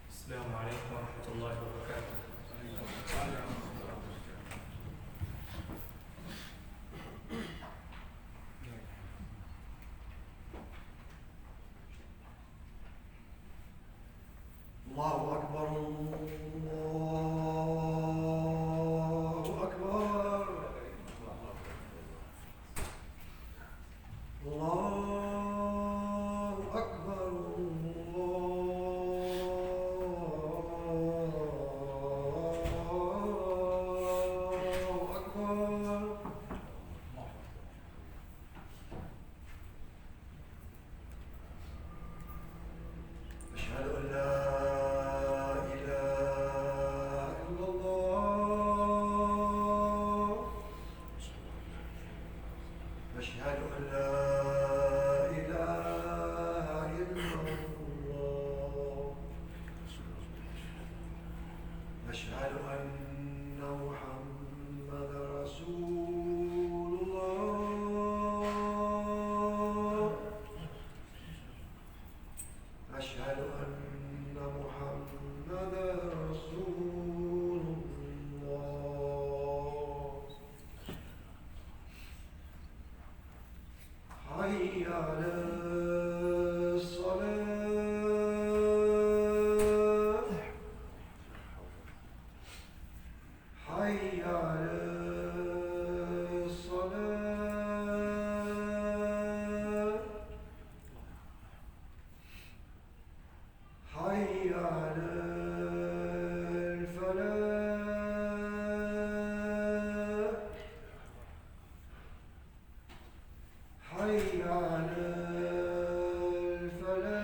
السلام عليكم ورحمة الله وبركاته. الله أكبر الله أكبر الله أكبر الله أكبر. أشهد أن لا أشهد أن لا إله إلا الله. أشهد أن محمد رسول الله. أشهد أن محمد رسول الله. حي على الصلاة. حي على الصلاة. حي على الفلاح. حي على الفلاح.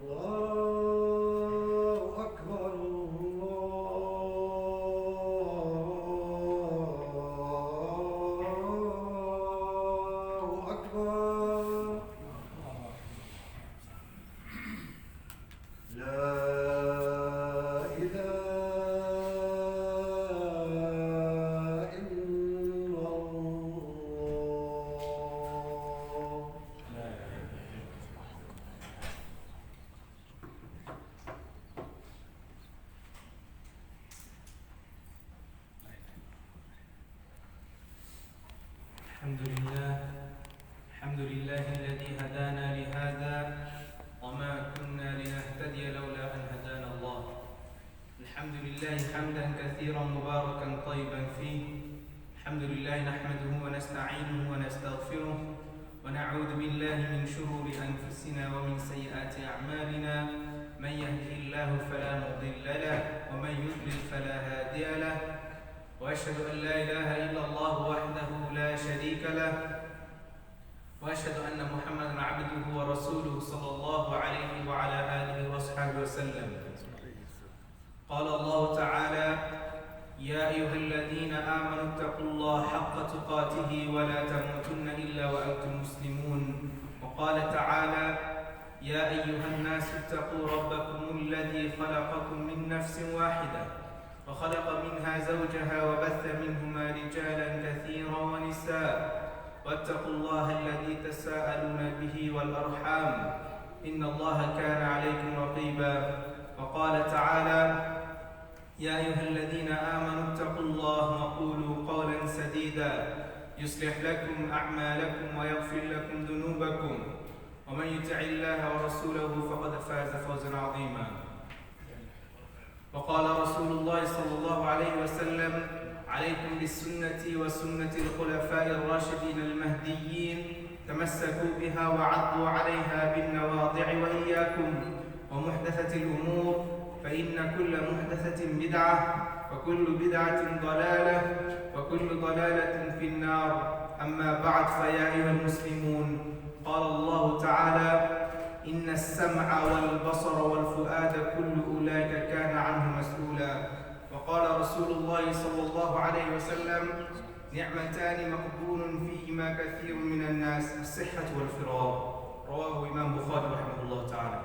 الله أكبر الله أكبر. لا الحمد لله الذي هدانا لهذا وما كنا لنهتدي لولا أن هدانا الله. الحمد لله حمدا كثيرا مباركا طيبا فيه. الحمد لله نحمده ونستعينه ونستغفره ونعوذ بالله من شرور أنفسنا ومن سيئات أعمالنا. من يهده الله فلا مضل له ومن يضلل فلا هادي له. وأشهد أن لا إله إلا الله وحده لا شريك له. وأشهد أن محمدا عبده ورسوله صلى الله عليه وعلى آله وصحبه وسلم. قال الله تعالى: يا أيها الذين آمنوا اتقوا الله حق تقاته ولا تموتن إلا وأنتم مسلمون. وقال تعالى: يا أيها الناس اتقوا ربكم الذي خلقكم من نفس واحدة وخلق منها زوجها وبث منهما رجالا كثيرا ونساء. واتقوا الله الذي تساءلون به والأرحام إن الله كان عليكم رقيبا. وقال تعالى: يا أيها الذين آمنوا اتقوا الله وقولوا قولا سديدا يصلح لكم أعمالكم ويغفر لكم ذنوبكم ومن يطع الله ورسوله فقد فاز فوزا عظيما. وقال رسول الله صلى الله عليه وسلم: عليكم بالسنة وسنة الخلفاء الراشدين المهديين تمسكوا بها وعضوا عليها بالنواضع وإياكم ومحدثة الأمور فإن كل محدثة بدعة وكل بدعة ضلالة وكل ضلالة في النار. أما بعد، فيا أيها المسلمون، قال الله تعالى: إن السمع والبصر والفؤاد كل أولئك كان عنه مسؤولا. وقال رسول الله صلى الله عليه وسلم: نعمتان مقبول فيهما كثير من الناس، الصحة والفراغ. رواه إمام بخاري رحمه الله تعالى.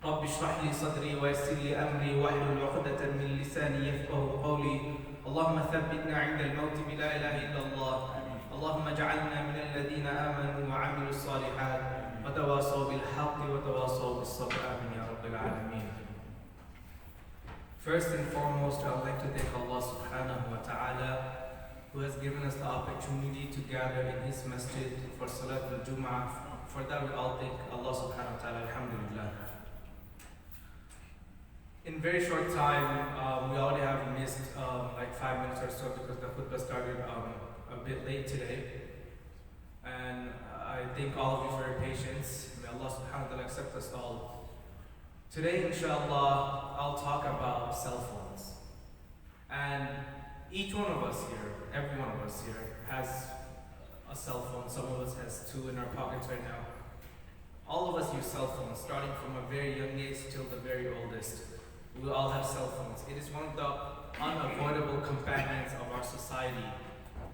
رب اشرح لي صدري ويسر لي أمري واحلل عقدة من لساني يفقه قولي. اللهم ثبتنا عند الموت بلا إله إلا الله. اللهم اجعلنا من الذين آمنوا وعملوا الصالحات وتواصوا بالحق وتواصوا بالصبر. آمين يا رب العالمين. First and foremost, I would like to thank Allah subhanahu wa ta'ala, who has given us the opportunity to gather in His masjid for Salat al-Jum'ah. For that we all thank Allah subhanahu wa ta'ala. Alhamdulillah. In very short time, we already have missed like 5 minutes or so because the khutbah started a bit late today. And I thank all of you for your patience. May Allah subhanahu wa ta'ala accept us all. Today, inshallah, I'll talk about cell phones. And each one of us here, every one of us here, has a cell phone. Some of us has 2 in our pockets right now. All of us use cell phones, starting from a very young age till the very oldest. We all have cell phones. It is one of the unavoidable companions of our society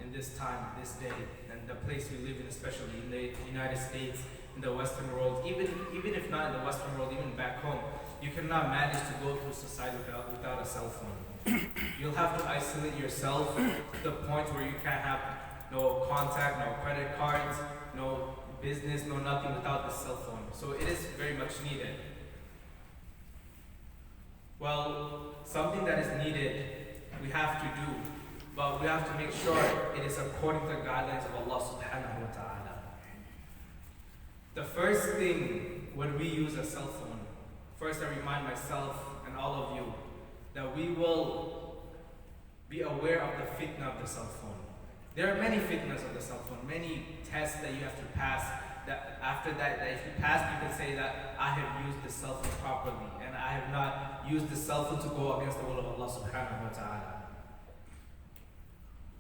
in this time, this day, and the place we live in, especially in the United States, in the Western world. Even if not in the Western world, even back home, you cannot manage to go through society without a cell phone. You'll have to isolate yourself to the point where you can't have no contact, no credit cards, no business, no nothing without the cell phone. So it is very much needed. Well, something that is needed, we have to do, but we have to make sure it is according to the guidelines of Allah subhanahu wa ta'ala. The first thing when we use a cell phone, first I remind myself and all of you that we will be aware of the fitna of the cell phone. There are many fitnas of the cell phone, many tests that you have to pass. That after that if you pass, you can say that I have used the cell phone properly and I have not used the cell phone to go against the will of Allah subhanahu wa ta'ala.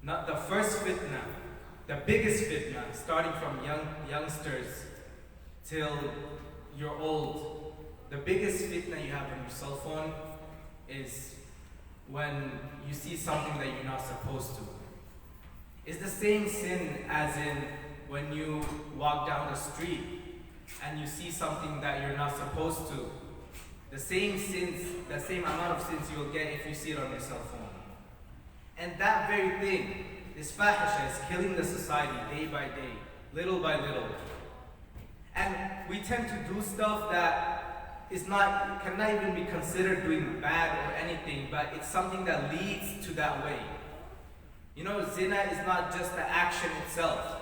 Not the first fitna, the biggest fitna, starting from youngsters till you're old. The biggest fitna you have on your cell phone is when you see something that you're not supposed to. It's the same sin as in when you walk down the street and you see something that you're not supposed to. The same sins, the same amount of sins you'll get if you see it on your cell phone. And that very thing, this fahisha, is killing the society day by day, little by little. And we tend to do stuff that cannot even be considered doing bad or anything, but it's something that leads to that way. You know, zina is not just the action itself.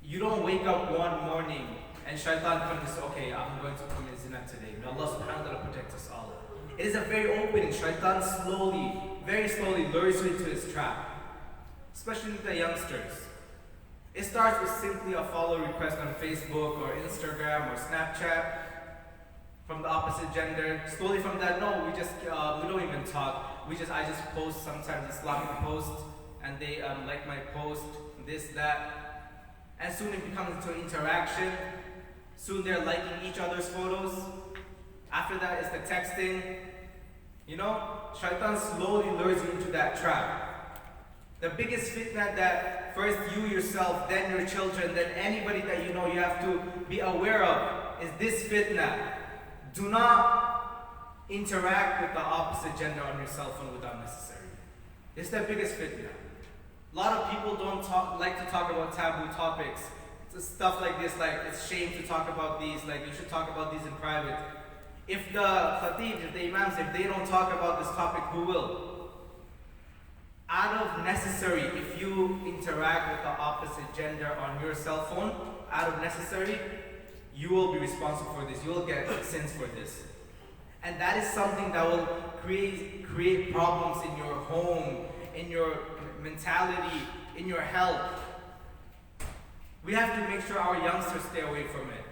You don't wake up one morning and shaitan comes and says, okay, I'm going to commit zina today. May Allah subhanahu wa ta'ala protect us all. It is a very opening. Shaitan slowly, very slowly lures you into his trap. Especially the youngsters. It starts with simply a follow request on Facebook or Instagram or Snapchat from the opposite gender. Slowly from that, no, we don't even talk. I just post sometimes Islamic posts and they like my post, this, that. And soon it becomes into interaction. Soon they're liking each other's photos. After that is the texting. You know, shaitan slowly lures you into that trap. The biggest fitna that first you yourself, then your children, then anybody that you know you have to be aware of is this fitna. Do not interact with the opposite gender on your cell phone without necessary. It's the biggest fitna. A lot of people don't like to talk about taboo topics. It's stuff like this, like it's shame to talk about these, like you should talk about these in private. If the khatib, if the imams, if they don't talk about this topic, who will? Out of necessary, if you interact with the opposite gender on your cell phone, out of necessary, you will be responsible for this. You will get sins for this. And that is something that will create problems in your home, in your mentality, in your health. We have to make sure our youngsters stay away from it.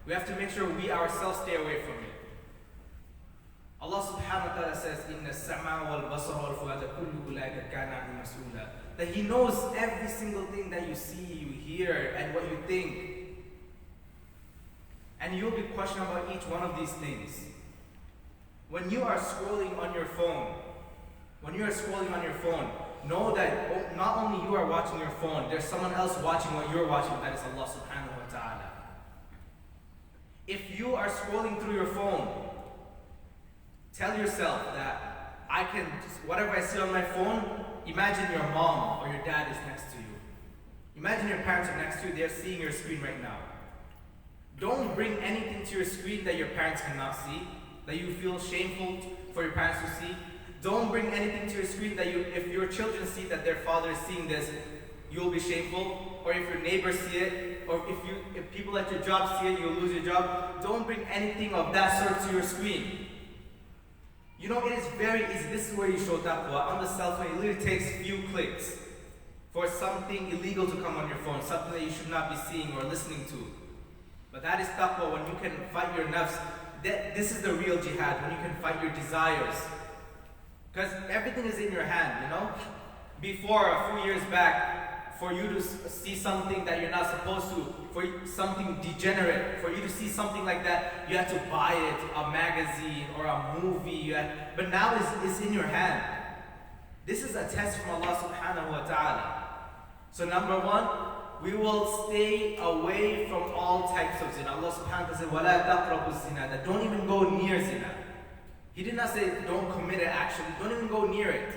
We have to make sure we ourselves stay away from it. Allah subhanahu wa ta'ala says, إِنَّ السَّمْعَ وَالْبَصَرَ وَالْفُؤَادَ كُلُّ أُولَٰئِكَ كَانَ عَنْهُ مَسْئُولًا. That He knows every single thing that you see, you hear, and what you think. And you'll be questioned about each one of these things. When you are scrolling on your phone, know that not only you are watching your phone, there's someone else watching what you're watching, that is Allah subhanahu wa ta'ala. If you are scrolling through your phone, tell yourself that I whatever I see on my phone, imagine your mom or your dad is next to you. Imagine your parents are next to you, they're seeing your screen right now. Don't bring anything to your screen that your parents cannot see, that you feel shameful for your parents to see. Don't bring anything to your screen that if your children see that their father is seeing this, you'll be shameful. Or if your neighbors see it, or if people at your job see it, you'll lose your job. Don't bring anything of that sort to your screen. You know, it is very easy. This is where you show taqwa. On the cell phone, it literally takes few clicks for something illegal to come on your phone, something that you should not be seeing or listening to. But that is taqwa, when you can fight your nafs. This is the real jihad, when you can fight your desires. Because everything is in your hand, you know? Before, a few years back, for you to see something that you're not supposed to, for something degenerate, for you to see something like that, you have to buy it, a magazine or a movie. But now it's in your hand. This is a test from Allah subhanahu wa ta'ala. So number one, we will stay away from all types of zina. Allah subhanahu wa ta'ala said, وَلَا تَقْرَبُوا الزِّنَا, that don't even go near zina. He did not say don't commit it actually, don't even go near it.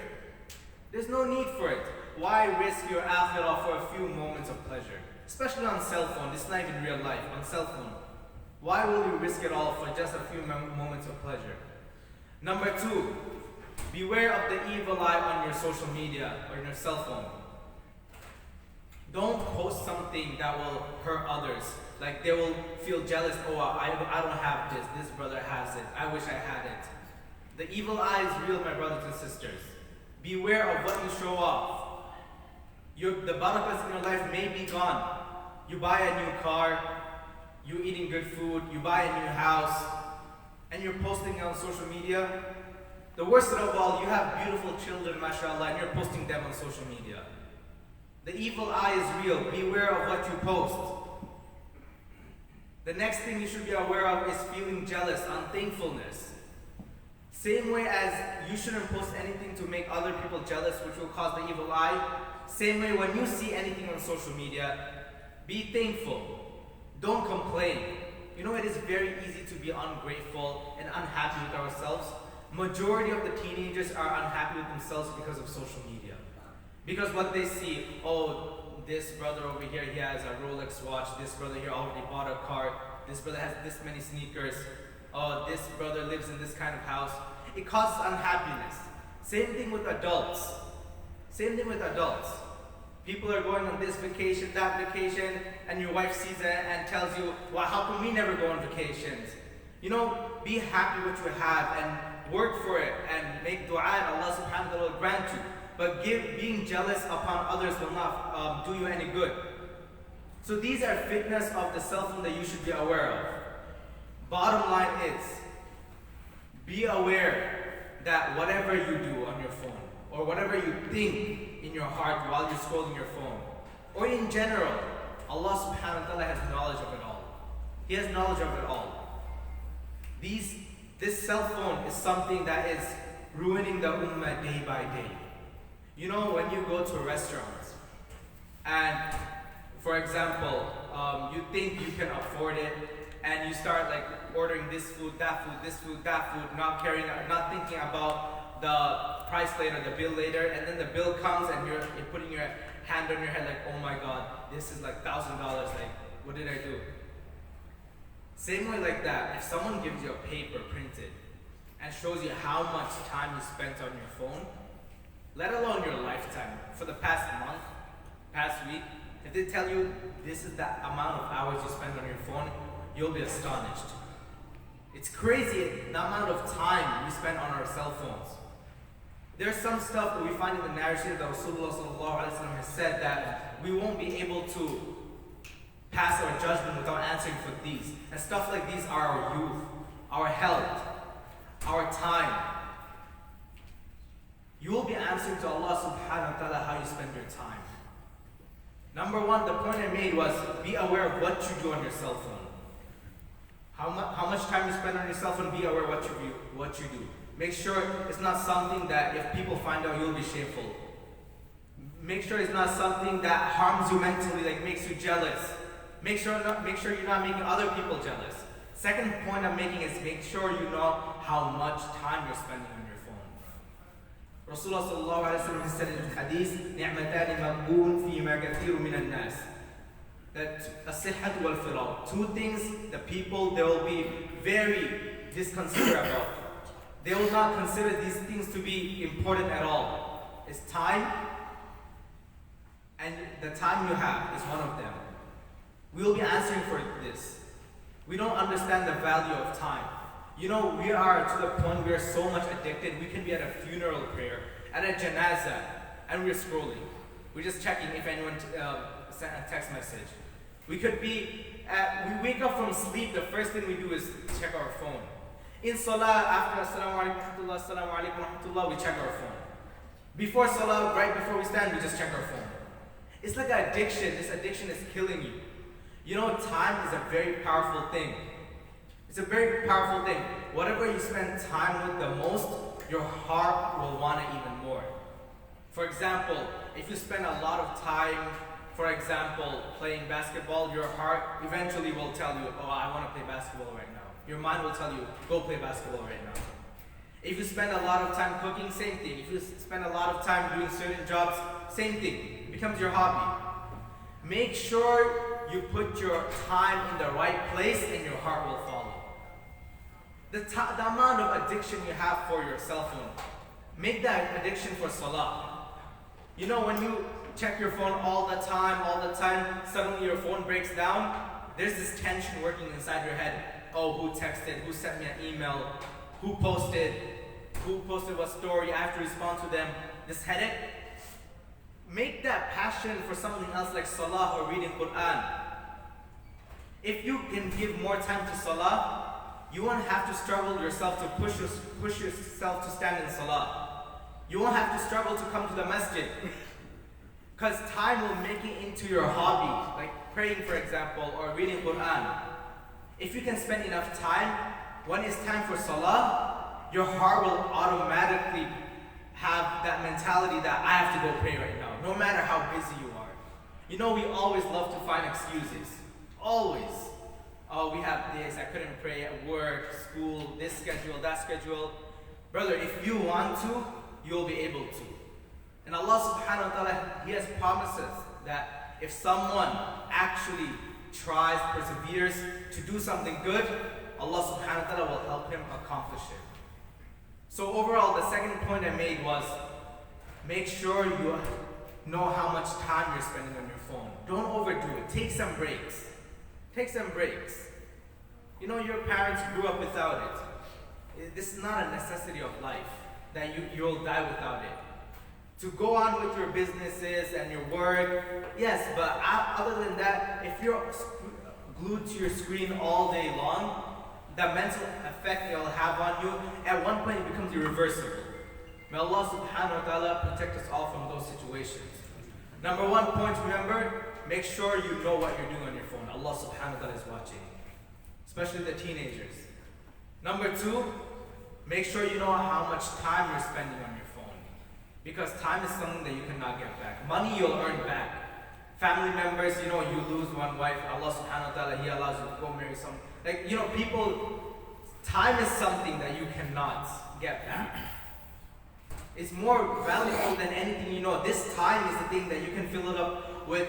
There's no need for it. Why risk your akhirah for a few moments of pleasure? Especially on cell phone, this is not even real life, on cell phone. Why will you risk it all for just a few moments of pleasure? Number two, beware of the evil eye on your social media or your cell phone. Don't post something that will hurt others. Like they will feel jealous, oh, I don't have this brother has it, I wish I had it. The evil eye is real, my brothers and sisters. Beware of what you show off. The barakas in your life may be gone. You buy a new car, you're eating good food, you buy a new house, and you're posting it on social media. The worst of all, you have beautiful children, mashallah, and you're posting them on social media. The evil eye is real. Beware of what you post. The next thing you should be aware of is feeling jealous, unthankfulness. Same way as you shouldn't post anything to make other people jealous, which will cause the evil eye. Same way when you see anything on social media, be thankful. Don't complain. You know, it is very easy to be ungrateful and unhappy with ourselves. Majority of the teenagers are unhappy with themselves because of social media. Because what they see, oh, this brother over here, he has a Rolex watch. This brother here already bought a car. This brother has this many sneakers. Oh, this brother lives in this kind of house. It causes unhappiness. Same thing with adults. Same thing with adults. People are going on this vacation, that vacation, and your wife sees it and tells you, well, how come we never go on vacations? You know, be happy what you have and work for it and make dua and Allah subhanahu wa ta'ala will grant you. But being jealous upon others will not do you any good. So these are fitness of the cell phone that you should be aware of. Bottom line is, be aware that whatever you do on your phone, or whatever you think in your heart while you're scrolling your phone, or in general, Allah subhanahu wa ta'ala has knowledge of it all. He has knowledge of it all. This cell phone is something that is ruining the ummah day by day. You know, when you go to restaurants, and for example, you think you can afford it, and you start like ordering this food, that food, this food, that food, not thinking about the price later, the bill later, and then the bill comes and you're putting your hand on your head like, oh my God, this is like $1,000, like, what did I do? Same way like that, if someone gives you a paper printed and shows you how much time you spent on your phone, let alone your lifetime, for the past month, past week, if they tell you this is the amount of hours you spend on your phone, you'll be astonished. It's crazy the amount of time we spend on our cell phones. There's some stuff that we find in the narrative that Rasulullah sallallahu alaihi wasallam has said that we won't be able to pass our judgment without answering for these. And stuff like these are our youth, our health, our time. You will be answering to Allah subhanahu wa ta'ala how you spend your time. Number one, the point I made was be aware of what you do on your cell phone. How much time you spend on your cell phone, be aware of what you do. Make sure it's not something that if people find out, you'll be shameful. Make sure it's not something that harms you mentally, like makes you jealous. Make sure you're not making other people jealous. Second point I'm making is make sure you know how much time you're spending on your phone. Rasulullah sallallahu alaihi wasallam has said in the hadith, نعمتان مغبون فيما كثير من الناس. That الصحة والفراغ. Two things the people they will be very disconsiderate about. They will not consider these things to be important at all. It's time, and the time you have is one of them. We will be answering for this. We don't understand the value of time. You know, we are to the point we are so much addicted. We can be at a funeral prayer, at a janazah, and we're scrolling. We're just checking if anyone sent a text message. We could be, we wake up from sleep, the first thing we do is check our phone. In salah, after assalamu alaikum wa rahmatullah, we check our phone. Before salah, right before we stand, we just check our phone. It's like an addiction. This addiction is killing you. You know, time is a very powerful thing. It's a very powerful thing. Whatever you spend time with the most, your heart will want it even more. For example, if you spend a lot of time, for example, playing basketball, your heart eventually will tell you, oh, I want to play basketball right now. Your mind will tell you, go play basketball right now. If you spend a lot of time cooking, same thing. If you spend a lot of time doing certain jobs, same thing. It becomes your hobby. Make sure you put your time in the right place and your heart will follow. The amount of addiction you have for your cell phone, make that addiction for salah. You know, when you check your phone all the time, suddenly your phone breaks down, there's this tension working inside your head. Oh, who texted, who sent me an email, who posted what story, I have to respond to them, this headache. Make that passion for something else like salah or reading Quran. If you can give more time to salah, you won't have to struggle yourself to push yourself to stand in salah. You won't have to struggle to come to the masjid. Because time will make it into your hobby, like praying for example, or reading Quran. If you can spend enough time, when it's time for salah, your heart will automatically have that mentality that I have to go pray right now, no matter how busy you are. You know, we always love to find excuses. Always. Oh, we have this, I couldn't pray at work, school, this schedule, that schedule. Brother, if you want to, you'll be able to. And Allah subhanahu wa ta'ala, He has promises that if someone actually tries, perseveres to do something good, Allah subhanahu wa ta'ala will help him accomplish it. So overall, the second point I made was, make sure you know how much time you're spending on your phone. Don't overdo it. Take some breaks. Take some breaks. You know, your parents grew up without it. This is not a necessity of life, that you'll die without it. To go on with your businesses and your work, yes, but other than that, if you're glued to your screen all day long, the mental effect it will have on you, at one point it becomes irreversible. May Allah subhanahu wa ta'ala protect us all from those situations. Number one point, remember, make sure you know what you're doing on your phone. Allah subhanahu wa ta'ala is watching, especially the teenagers. Number two, make sure you know how much time you're spending on your phone. Because time is something that you cannot get back. Money you'll earn back. Family members, you know, you lose one wife, Allah subhanahu wa ta'ala, He allows you to go marry someone. Like, you know, people, time is something that you cannot get back. It's more valuable than anything you know. This time is the thing that you can fill it up with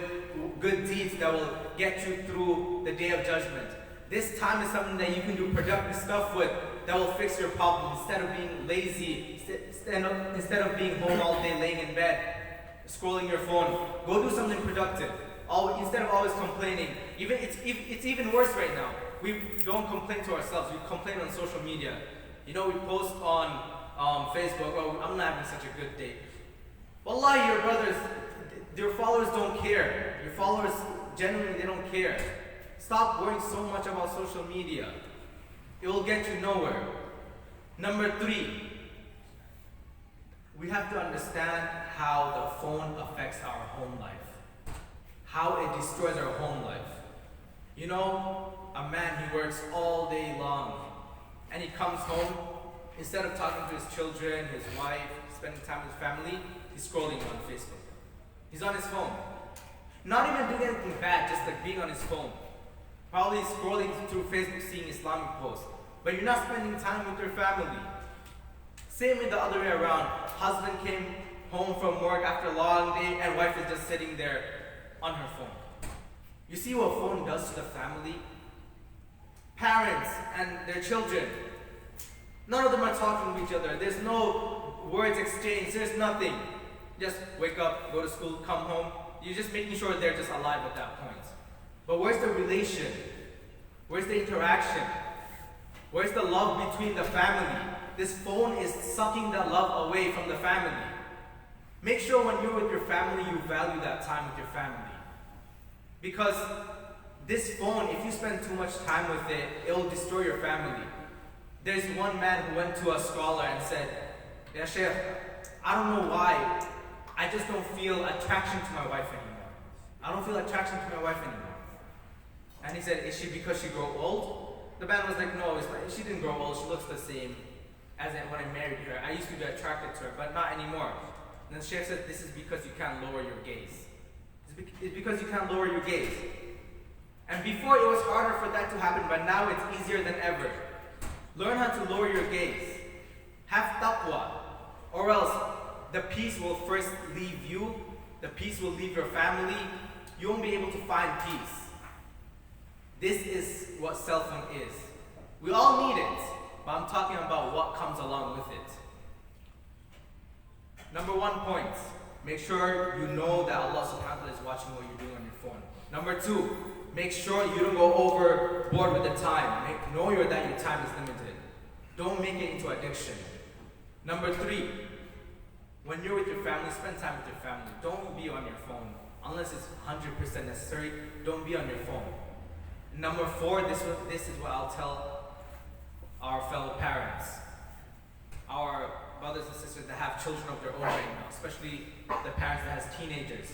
good deeds that will get you through the day of judgment. This time is something that you can do productive stuff with that will fix your problem. Instead of being lazy, instead of being home all day laying in bed, scrolling your phone, go do something productive. Instead of always complaining. It's even worse right now. We don't complain to ourselves, we complain on social media. You know, we post on Facebook, oh, I'm not having such a good day. Wallahi, your brothers, your followers don't care. Your followers, genuinely, they don't care. Stop worrying so much about social media. It will get you nowhere. Number three, we have to understand how the phone affects our home life. How it destroys our home life. You know, a man, he works all day long, and he comes home, instead of talking to his children, his wife, spending time with his family, he's scrolling on Facebook. He's on his phone. Not even doing anything bad, just like being on his phone. Probably scrolling through Facebook, seeing Islamic posts. But you're not spending time with your family. Same in the other way around. Husband came home from work after a long day and wife is just sitting there on her phone. You see what phone does to the family? Parents and their children, none of them are talking to each other. There's no words exchanged. There's nothing. Just wake up, go to school, come home. You're just making sure they're just alive at that point. But where's the relation? Where's the interaction? Where's the love between the family? This phone is sucking that love away from the family. Make sure when you're with your family, you value that time with your family. Because this phone, if you spend too much time with it, it will destroy your family. There's one man who went to a scholar and said, "Ya Sheikh, I don't know why, I just don't feel attraction to my wife anymore. I don't feel attraction to my wife anymore." And he said, "Is she because she grew old?" The man was like, "No, it's like, she didn't grow old, she looks the same as when I married her. I used to be attracted to her, but not anymore." And the Sheikh said, "This is because you can't lower your gaze. It's because you can't lower your gaze." And before it was harder for that to happen, but now it's easier than ever. Learn how to lower your gaze. Have taqwa, or else the peace will first leave you, the peace will leave your family, you won't be able to find peace. This is what cell phone is. We all need it, but I'm talking about what comes along with it. Number 1 point, make sure you know that Allah subhanahu wa ta'ala is watching what you're doing on your phone. Number 2, make sure you don't go overboard with the time. Know that your time is limited. Don't make it into addiction. Number 3, when you're with your family, spend time with your family. Don't be on your phone. Unless it's 100% necessary, don't be on your phone. Number 4, this is what I'll tell our fellow parents, our brothers and sisters that have children of their own right now, especially the parents that has teenagers.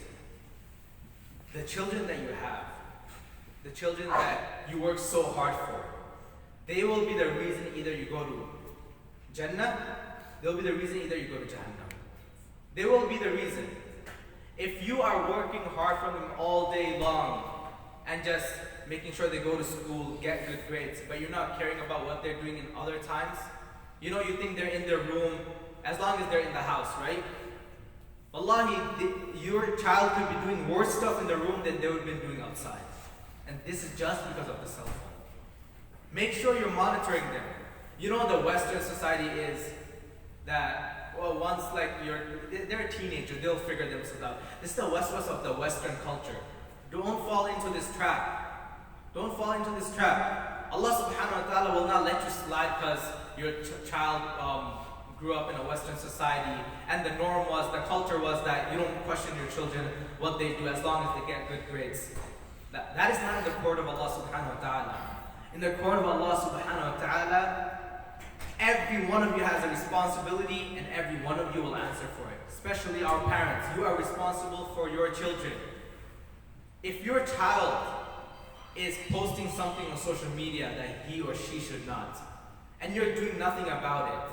The children that you have, the children that you work so hard for, they will be the reason either you go to Jannah, they'll be the reason either you go to Jahannam. They will be the reason. If you are working hard for them all day long and just making sure they go to school, get good grades, but you're not caring about what they're doing in other times, you think they're in their room as long as they're in the house, right? Wallahi, your child could be doing worse stuff in the room than they would have been doing outside. And this is just because of the cell phone. Make sure you're monitoring them. The Western society is that, well, once they're a teenager, they'll figure themselves out. This is the West of the Western culture. Don't fall into this trap. Don't fall into this trap. Allah subhanahu wa ta'ala will not let you slide because your child grew up in a Western society and the culture was that you don't question your children what they do as long as they get good grades. That is not in the court of Allah subhanahu wa ta'ala. In the court of Allah subhanahu wa ta'ala, every one of you has a responsibility and every one of you will answer for it. Especially our parents. You are responsible for your children. If your child is posting something on social media that he or she should not, and you're doing nothing about it,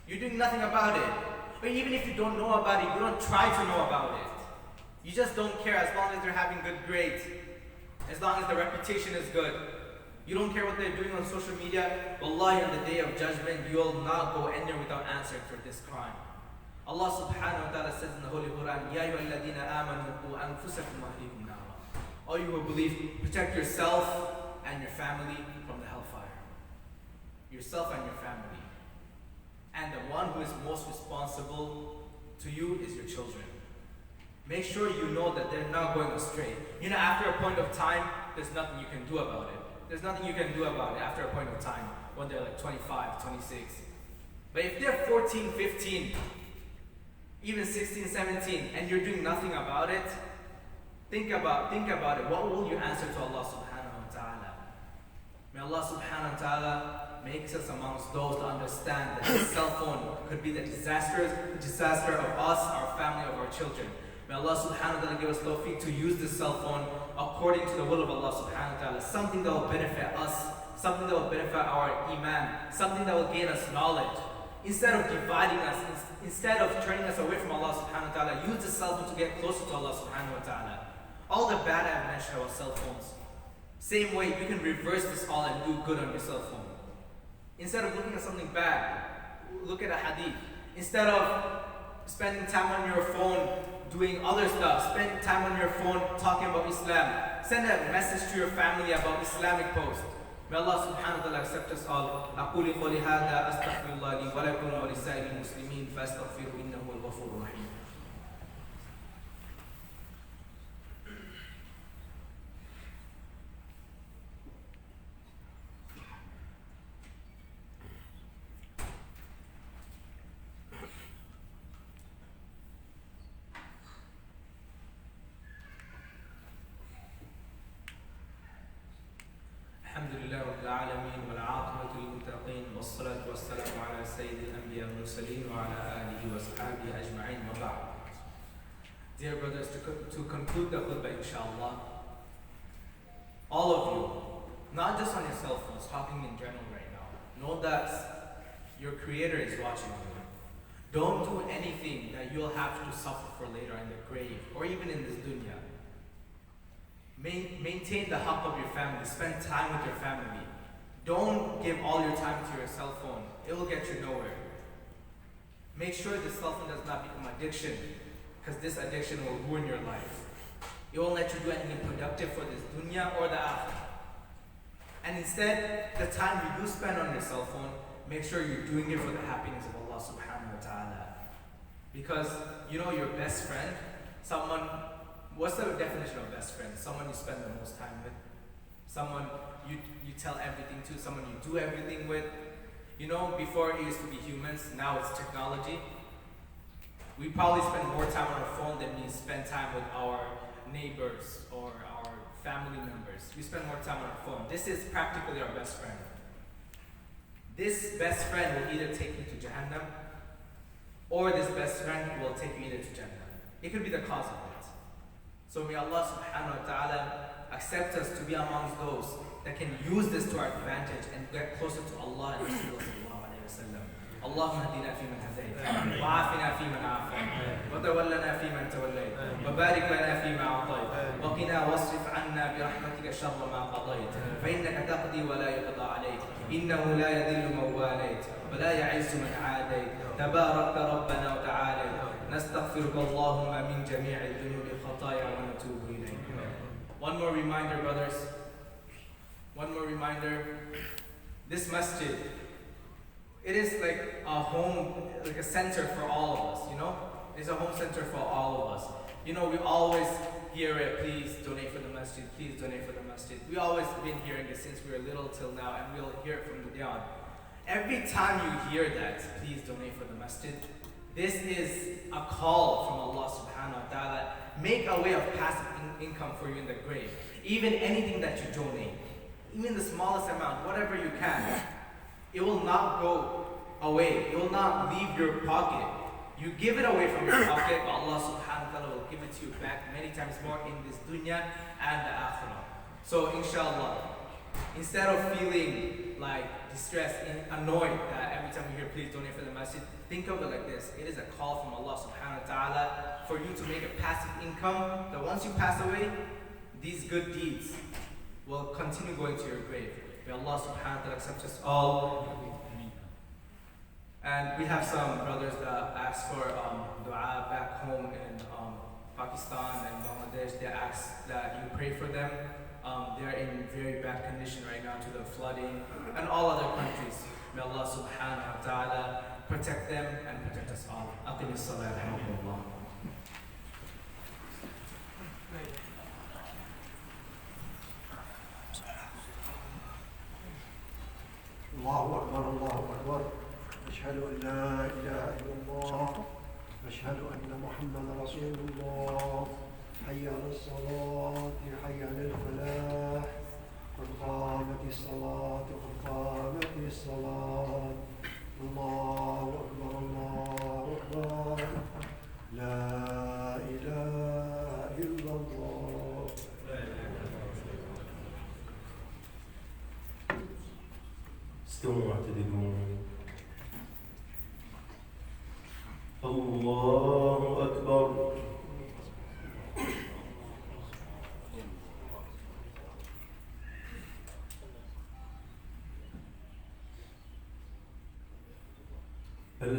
or even if you don't know about it, you don't try to know about it. You just don't care as long as they're having good grades, as long as the reputation is good. You don't care what they're doing on social media. Wallahi, on the day of judgment, you'll not go anywhere without answering for this crime. Allah subhanahu wa ta'ala says in the Holy Quran, "Ya ayyuhalladhina amanu qu anfusakum wa ahlikum nara." All you who believe, protect yourself and your family from the hellfire. Yourself and your family. And the one who is most responsible to you is your children. Make sure you know that they're not going astray. After a point of time, there's nothing you can do about it. There's nothing you can do about it after a point of time when they're like 25, 26. But if they're 14, 15, even 16, 17, and you're doing nothing about it, think about it. What will you answer to Allah subhanahu wa ta'ala? May Allah subhanahu wa ta'ala make us amongst those to understand that this cell phone could be the disaster of us, our family, of our children. May Allah subhanahu wa ta'ala give us tawfiq to use this cell phone according to the will of Allah subhanahu wa ta'ala. Something that will benefit us, something that will benefit our iman, something that will gain us knowledge. Instead of dividing us, instead of turning us away from Allah subhanahu wa ta'ala, use the cell phone to get closer to Allah subhanahu wa ta'ala. All the bad I've mentioned about cell phones. Same way, you can reverse this all and do good on your cell phone. Instead of looking at something bad, look at a hadith. Instead of spending time on your phone doing other stuff, spend time on your phone talking about Islam. Send a message to your family about Islamic posts. May Allah subhanahu wa ta'ala accept us all. أقول قولي هذا أستغفر الله لي ولكم ولسائر المسلمين فاستغفروا إنه هو الغفور الرحيم. الحمد لله رب العالمين والعاقبة للمتقين والصلاة والسلام على سيد الأنبياء والمرسلين وعلى آله وصحبه أجمعين وبعد. Dear brothers, to conclude the khutbah inshallah, all of you, not just on your cell phones, talking in general right now, know that your Creator is watching you. Don't do anything that you'll have to suffer for later in the grave or even in this dunya. Maintain the haqq of your family. Spend time with your family. Don't give all your time to your cell phone. It will get you nowhere. Make sure the cell phone does not become addiction, because this addiction will ruin your life. It won't let you do anything productive for this dunya or the akhirah. And instead, the time you do spend on your cell phone, make sure you're doing it for the happiness of Allah subhanahu wa ta'ala. Because you know your best friend, what's the definition of best friend? Someone you spend the most time with. Someone you tell everything to. Someone you do everything with. You know, before it used to be humans, now it's technology. We probably spend more time on our phone than we spend time with our neighbors or our family members. We spend more time on our phone. This is practically our best friend. This best friend will either take you to Jahannam, or this best friend will take you either to Jannah. It could be the cause of it. So may Allah subhanahu wa ta'ala accept us to be amongst those that can use this to our advantage and get closer to Allah and Rasulullah sallallahu alayhi wa sallam. اللهم اهدنا فيمن هديت وعافنا فيمن عافيت وتولنا فيمن توليت وبارك لنا فيما اعطيت وقنا واصرف عنا برحمتك شر ما قضيت فانك تقضي ولا يقضى عليك انه لا يذل من واليت ولا يعز من عاديت تبارك ربنا وتعالى نستغفرك اللهم من جميع الذنوب خطايا ونتوب اليك. One more reminder, brothers. One more reminder. This masjid, it is like a home, like a center for all of us, you know? It's a home center for all of us. You know, we always hear it, please donate for the masjid, please donate for the masjid. We always been hearing it since we were little till now, and we'll hear it from the dawn. Every time you hear that, please donate for the masjid, this is a call from Allah subhanahu wa ta'ala. Make a way of passive income for you in the grave. Even anything that you donate, even the smallest amount, whatever you can, it will not go away. It will not leave your pocket. You give it away from your pocket, but Allah subhanahu wa ta'ala will give it to you back many times more in this dunya and the akhirah. So inshallah, instead of feeling like distressed and annoyed that every time you hear please donate for the masjid, think of it like this. It is a call from Allah subhanahu wa ta'ala for you to make a passive income that once you pass away, these good deeds will continue going to your grave. May Allah subhanahu wa ta'ala accept us all. And we have some brothers that ask for dua back home in Pakistan and Bangladesh. They ask that you pray for them. They're in very bad condition right now to the flooding and all other countries. May Allah subhanahu wa ta'ala protect them and protect us all. Aqimis salat rahmatullah. الله أكبر الله أكبر أشهد أن لا إله إلا الله أشهد أن محمد رسول الله حي على الصلاة حي على الفلاح قد قامت الصلاة قد قامت الصلاة الله أكبر الله أكبر لا إله إلا الله. استووا واعتدلوا. الله أكبر.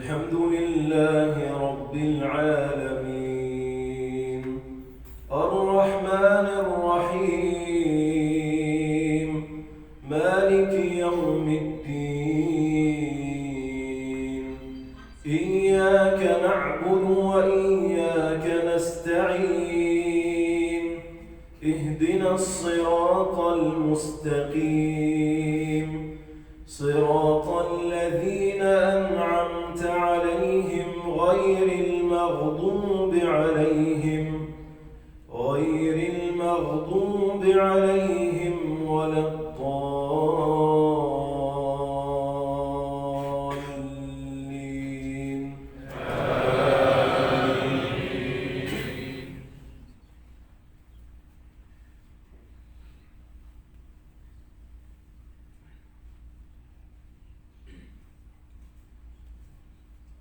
الحمد لله رب العالمين الرحمن الرحيم مالك يوم الدين إياك نعبد وإياك نستعين اهدنا الصراط المستقيم صراط الذين أنعمت عليهم غير المغضوب عليهم ولا الضالين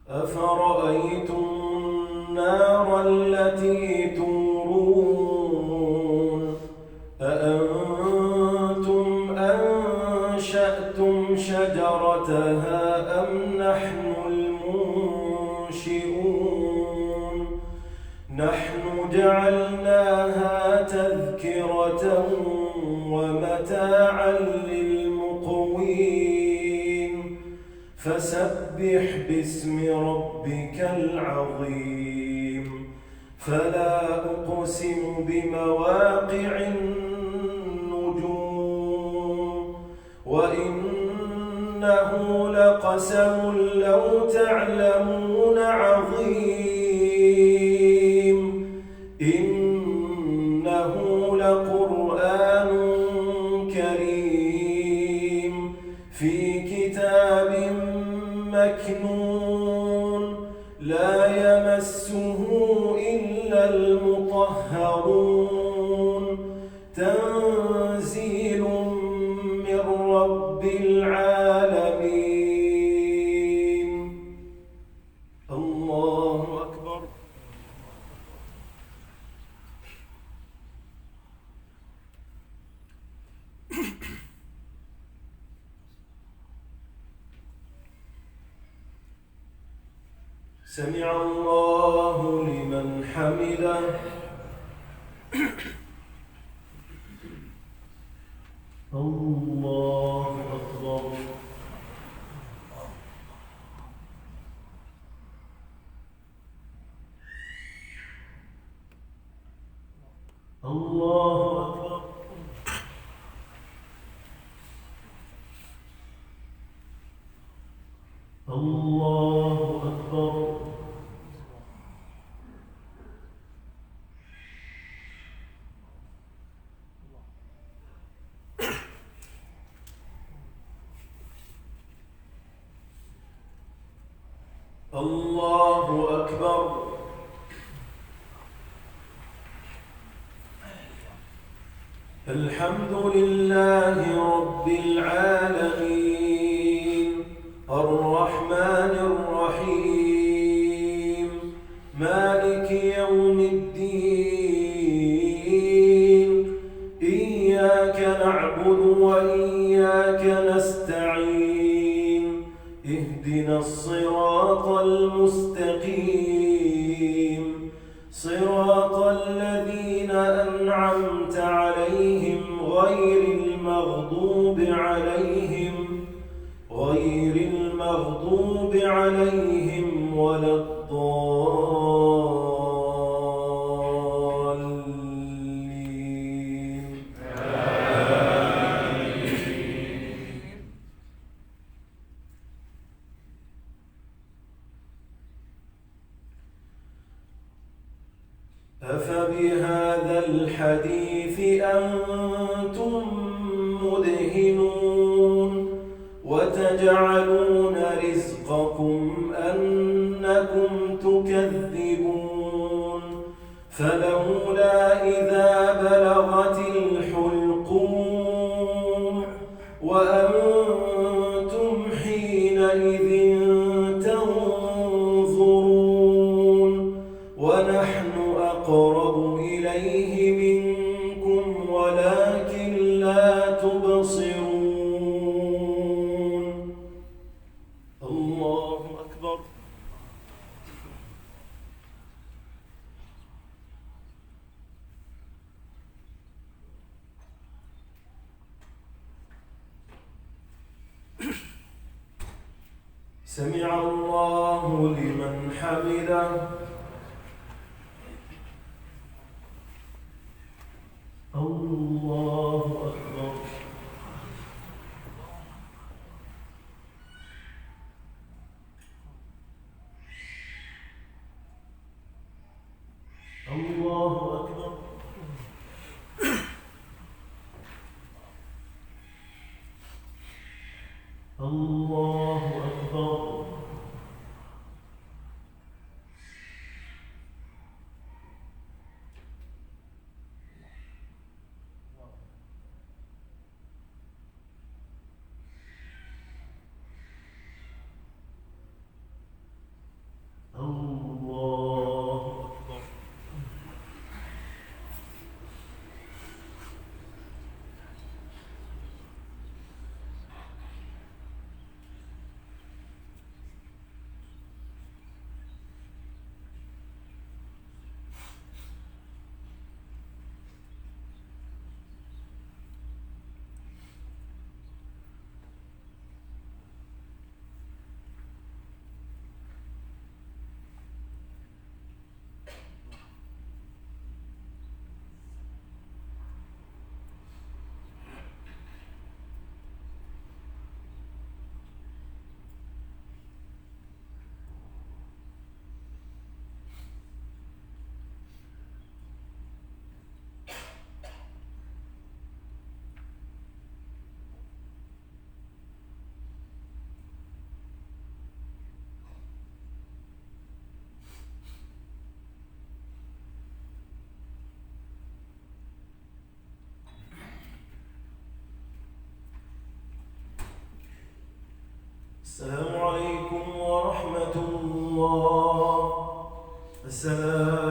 أفرأيتم النار التي تورون أأنتم أنشأتم شجرتها أم نحن المنشئون نحن جعلناها تذكرة ومتاعا للمقوين فسبح باسم ربك العظيم فلا أقسم بمواقع النجوم وإنه لقسم لو تعلمون عظيم إنه لقرآن كريم في كتاب مكنون لا يمسه إلا المطهرون تنزيل من رب العالمين الله أكبر سمع الله لمن حمده الله أكبر الله أكبر الله أكبر الله أكبر الحمد لله رب العالمين الرحمن الرحيم مالك يوم الدين إياك نعبد وإياك نستعين اهدنا الصراط المستقيم صراط الذين أنعمت عليهم غير المغضوب عليهم ولا الضالين أفبهذا الحديث أنتم مدهنون وتجعلون رزقكم أنكم تكذبون فلولا إذا بلغت الحلقوم وأنتم حينئذ تنظرون ونحن أقرب إليه منكم ولكن لا تبصرون الله أكبر سمع الله لمن حمده. الله أكبر. الله أكبر. الله أكبر. السلام عليكم ورحمة الله. السلام